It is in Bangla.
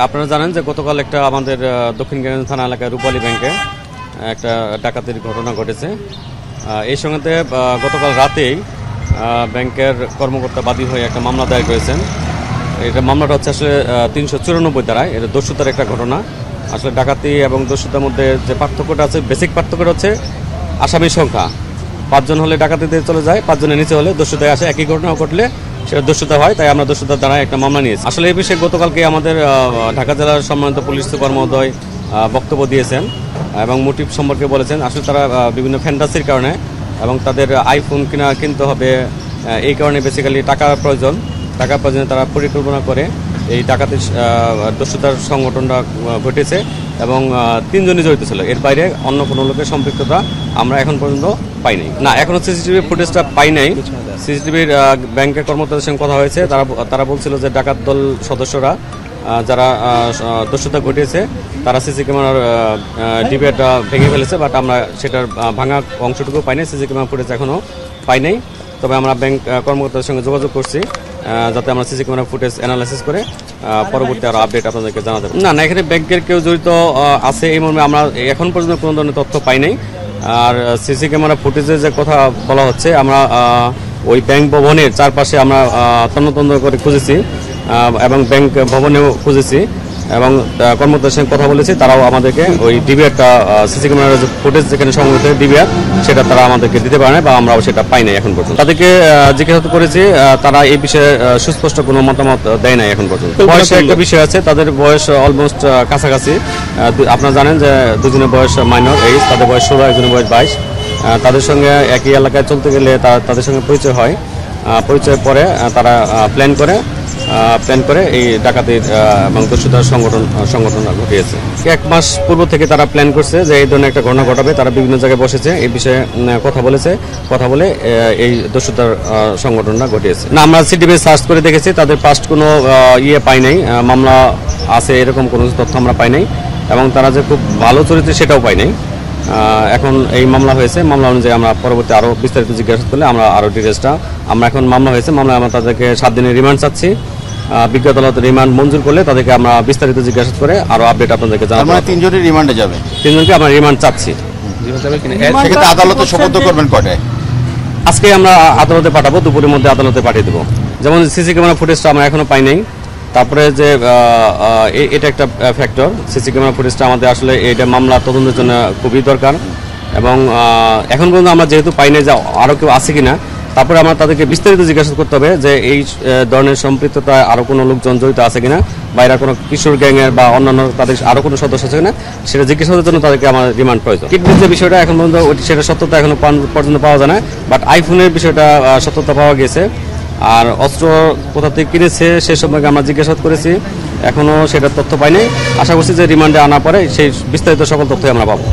আপনারা জানেন যে গতকাল একটা আমাদের দক্ষিণগঞ্জ থানা এলাকায় রূপালী ব্যাংকে একটা ডাকাতির ঘটনা ঘটেছে। এই সঙ্গে গতকাল রাতেই ব্যাংকের কর্মকর্তা বাদী হয়ে একটা মামলা দায়ের করেছেন। এটা মামলাটা হচ্ছে আসলে 394 ধারায়, এটা দস্যুতার একটা ঘটনা। আসলে ডাকাতি এবং দস্যুতার মধ্যে যে পার্থক্যটা আছে, বেসিক পার্থক্যটা হচ্ছে আসামির সংখ্যা। 5 জন হলে ডাকাতিতে চলে যায়, 5 জনের নিচে হলে দস্যুতায় আসে। একই ঘটনা ঘটলে সেটা দস্যুতা হয়, তাই আমরা দস্যুতার দ্বারাই একটা মামলা নিয়েছি। আসলে এই বিষয়ে গতকালকে আমাদের ঢাকা জেলার সম্মানিত পুলিশ সুপার মহোদয় বক্তব্য দিয়েছেন এবং মোটিভ সম্পর্কে বলেছেন। আসলে তারা বিভিন্ন ফ্যান্টাসির কারণে এবং তাদের আইফোন কিনতে হবে, এই কারণে বেসিক্যালি টাকার প্রয়োজনে তারা পরিকল্পনা করে এই ডাকাতির দস্যুতার সংগঠনটা ঘটেছে এবং 3 জনই জড়িত ছিল। এর বাইরে অন্য কোনো লোকের সম্পৃক্ততা আমরা এখন পর্যন্ত পাই নাই। না, এখনো সিসিটিভি ফুটেজটা পাই নাই। সিসিটিভির ব্যাংকের কর্মকর্তাদের সঙ্গে কথা হয়েছে, তারা বলছিল যে ডাকাত দল সদস্যরা যারা দস্যুতা ঘটিয়েছে তারা সিসি ক্যামেরার ডিভিআরটা ভেঙে ফেলেছে, বাট আমরা সেটার ভাঙা অংশটুকু পাই নাই। সিসি ক্যামেরা ফুটেজ এখনও পাই নাই, তবে আমরা ব্যাংক কর্মকর্তাদের সঙ্গে যোগাযোগ করছি যাতে আমরা সিসি ক্যামেরা ফুটেজ অ্যানালাইসিস করে পরবর্তী আরও আপডেট আপনাদেরকে জানাতে পারি। না, এখানে ব্যাংকের কেউ জড়িত আছে এই মর্মে আমরা এখন পর্যন্ত কোনো ধরনের তথ্য পাই নাই। আর সিসি ক্যামেরা ফুটেজের যে কথা বলা হচ্ছে, আমরা ওই ব্যাংক ভবনের চারপাশে আমরা তন্ন করে খুঁজেছি এবং ব্যাংক ভবনেও খুঁজেছি এবং কর্মকর্তাদের সঙ্গে কথা বলেছি। তারাও আমাদেরকে ওই ডিভিআরটা, সিসি ক্যামেরার যে ফুটেজ যেখানে সংগঠিত ডিভিআর, সেটা তারা আমাদেরকে দিতে পারে না বা আমরাও সেটা পাই নাই এখন পর্যন্ত। তাদেরকে জিজ্ঞাসা করেছি, তারা এই বিষয়ে সুস্পষ্ট কোনো মতামত দেয় নাই এখন পর্যন্ত। বয়সের একটা বিষয় আছে, তাদের বয়স অলমোস্ট কাছাকাছি। আপনারা জানেন যে দুজনের বয়স মাইনর এজ, তাদের বয়স 16, একজনের বয়স 22। তাদের সঙ্গে একই এলাকায় চলতে গেলে তাদের সঙ্গে পরিচয় হয়। পরিচয়ের পরে তারা প্ল্যান করে এই ডাকাতির এবং দস্যুতার সংগঠন ঘটিয়েছে। 1 মাস পূর্ব থেকে তারা প্ল্যান করছে যে এই ধরনের একটা ঘটনা ঘটাবে। তারা বিভিন্ন জায়গায় বসেছে, এই বিষয়ে কথা বলে এই দস্যুতার সংগঠনটা ঘটিয়েছে। না, আমরা সিটিভি সার্চ করে দেখেছি, তাদের পাস্ট কোনো পাই নাই, মামলা আছে এরকম কোনো তথ্য আমরা পাই নাই এবং তারা যে খুব ভালো চরিত্র সেটাও পাই নাই। এখন এই মামলা হয়েছে, মামলা অনুযায়ী আমরা পরবর্তী আরও বিস্তারিত জিজ্ঞাসা করলে আমরা আরও ডিটেলসটা এখন মামলা হয়েছে, মামলায় আমরা তাদেরকে 7 দিনের রিমান্ড চাচ্ছি। বিজ্ঞ আদালত রিমান্ড মঞ্জুর করলে তাদেরকে আমরা বিস্তারিত জিজ্ঞাসা করে আরও আপডেট আপনাদেরকে জানাবো। আমরা 3 জনের রিমান্ডে যাবে, 3 জনকে আমরা রিমান্ড চাচ্ছি। সেক্ষেত্রে আদালতে সোপর্দ করবেন কটায়? আজকে আমরা আদালতে পাঠাবো, দুপুরের মধ্যে আদালতে পাঠিয়ে দেবো। যেমন সিসি ক্যামেরা ফুটেজটা আমরা এখনো পাই নাই। তারপরে যে এটা একটা ফ্যাক্টর, সিসি ক্যামেরা ফুটেজটা আমাদের আসলে এটা মামলা তদন্তের জন্য খুবই দরকার এবং এখন পর্যন্ত আমরা যেহেতু পাই নাই যে আরও কেউ আছে কিনা, তারপরে আমরা তাদেরকে বিস্তারিত জিজ্ঞাসা করতে হবে যে এই ধরনের সম্পৃক্ততায় আরও কোনো লোকজন জড়িত আছে কিনা, বাইরে কোনো কিশোর গ্যাংয়ের বা অন্যান্য তাদের আরও কোনো সদস্য আছে কিনা, সেটা জিজ্ঞাসার জন্য তাদেরকে আমার রিমান্ড প্রয়োজন। কিডনির যে বিষয়টা এখন পর্যন্ত সেটা সত্যতা এখনো পর্যন্ত পাওয়া যায় না, বাট আইফোনের বিষয়টা সত্যতা পাওয়া গেছে। আর অস্ত্র কোথা থেকে কিনেছে সে সম্পর্কে আমরা জিজ্ঞাসা করেছি, এখনও সেটার তথ্য পাই নাই। আশা করছি যে রিমান্ডে আনার পরে সেই বিস্তারিত সকল তথ্যই আমরা পাবো।